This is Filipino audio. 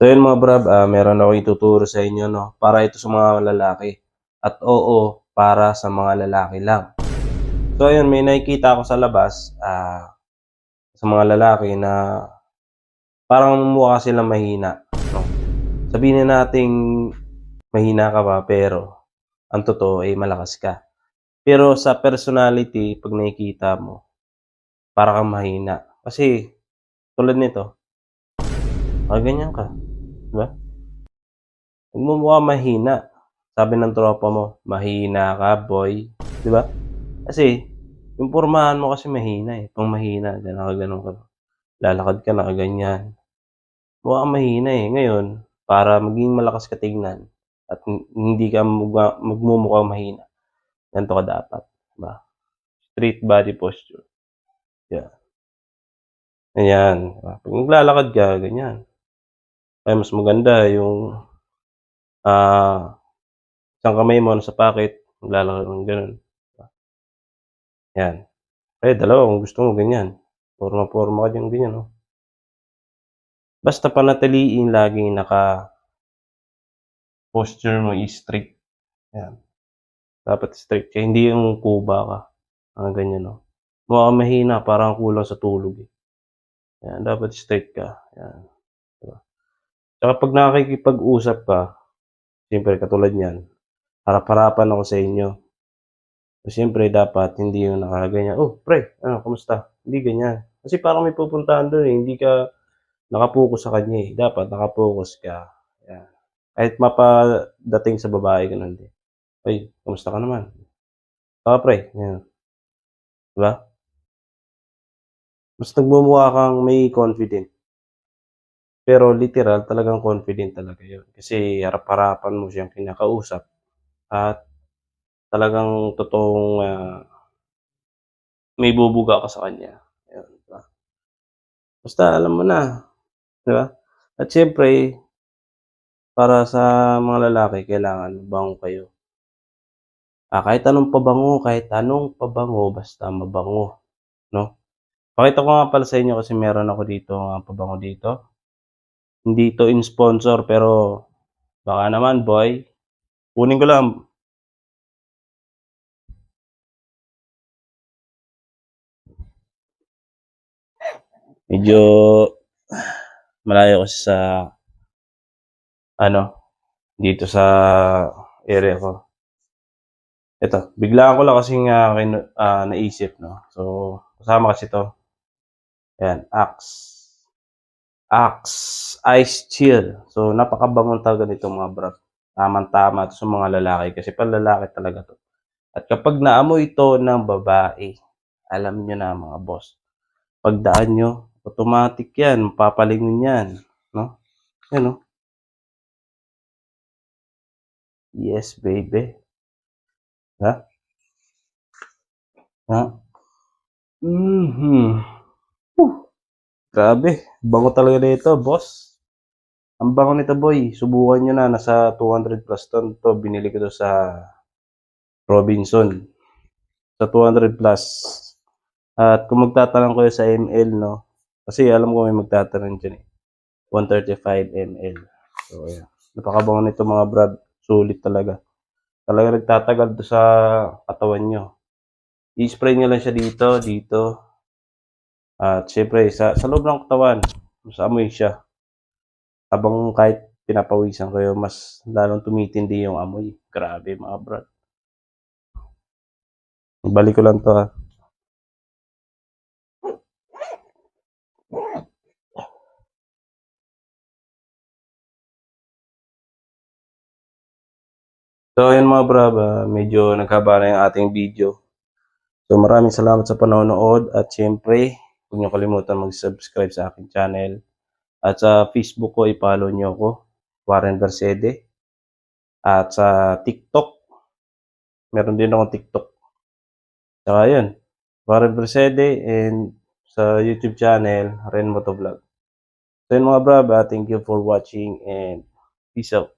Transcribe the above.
So yun mga brab, meron akong ituturo sa inyo 'no, para ito sa mga lalaki at oo, para sa mga lalaki lang. So ayun, may nakikita ako sa labas, sa mga lalaki na parang mukha silang mahina 'no. Sabihin na nating mahina ka ba pero ang totoo ay malakas ka. Pero sa personality 'pag nakikita mo, para kang mahina. Kasi tulad nito, ganyan ka, 'di ba? Nagmumukhang mahina. Sabi ng tropa mo, "Mahina ka boy." 'Di ba? Kasi yung pormahan mo kasi mahina, pang mahina ka, nakagano'n ka, lalakad ka nakaganyan, mukha kang mahina, Ngayon, para maging malakas ka tignan at hindi ka magmumukhang mahina, ganito ka dapat, 'di ba? Straight body posture, 'yan. Ayan, 'di ba? 'Pag naglalakad ka ganyan, kaya mas maganda yung, ah, isang kamay mo nasa pocket, naglalakad kang gano'n, 'yan. Dalawa kung gusto mo ganyan, porma-porma ka diyang ganyan, oh. Basta panatiliin laging posture mo is straight, 'yan. Dapat straight ka, hindi yung kuba ka, mga ganyan, oh. Mukha kang mahina, parang kulang sa tulog, 'Yan, dapat straight ka, 'yan, 'di ba? Tsaka 'pag nakikipag-usap ka, siyempre katulad niyan, harap-harapan ako sa inyo. So, siyempre dapat hindi yung nakaganyan, "Oh, pre, ano kamusta?" Hindi ganyan. Kasi parang may pupuntahan dun, hindi ka naka-focus sa kanya, dapat naka-focus ka, 'yan. Kahit mapadating sa babae gano'n din, "Uy, kamusta ka naman? Pre," ganyan, 'di ba? Mas nagmumukha kang may confident, pero literal talagang confident talaga 'yun. Kasi harap-harapan mo siyang kinakausap at talagang totoong, may bubuga ka sa kanya, ayun, 'di ba? Basta alam mo na, 'di ba? At siyempre para sa mga lalaki kailangan mabango kayo. Kahit anong pabango basta mabango, 'no? Pakita ko nga pala sa inyo kasi meron ako ditong, pabango dito. Hindi 'to in-sponsor pero baka naman boy, kunin ko lang. Medyo malayo kasi sa ano, dito sa area ko. Eto, biglaan ko lang kasing, naisip 'no. So, kasama kasi 'to, ayan, Axe. Axe Ice Chill. So, napakabango talaga nito mga brad. Tamang-tama 'to sa mga lalaki kasi panlalaki talaga 'to. At kapag naamoy ito ng babae, alam niyo na mga boss, pagdaan niyo automatic 'yan, mapapalingon 'yan, 'no? 'Yan, oh. Yes baby, ha? Ha? Mhm. Grabe, bango talaga nito boss. Ang bango nito boy, subukan niyo na, nasa 200 plus 'to, binili ko 'to sa Robinson, sa 200 plus. At kung magtatanong kayo sa ml 'no, kasi alam ko may magtatanong diyan, 135 ml. So ayan, napakabango nito mga brad, sulit talaga. Talagang nagtatagal 'to sa katawan niyo. I-spray niyo lang siya dito, dito, at siyempre sa loob ng katawan, mas amoy siya. Habang kahit pinapawisan kayo, mas lalong tumitindi yung amoy. Grabe mga brad. Ibalik ko lang 'to, So ayun mga brad, medyo naghaba na yung ating video. So maraming salamat sa panonood at siyempre, huwag niyo kalimutan mag-subscribe sa aking channel. At sa Facebook ko, i-follow niyo ako, Warren Versede. At sa TikTok, meron din akong TikTok. Tsaka yun, Warren Versede, and sa YouTube channel, Ren Motovlog. So yun mga brad, thank you for watching and peace out.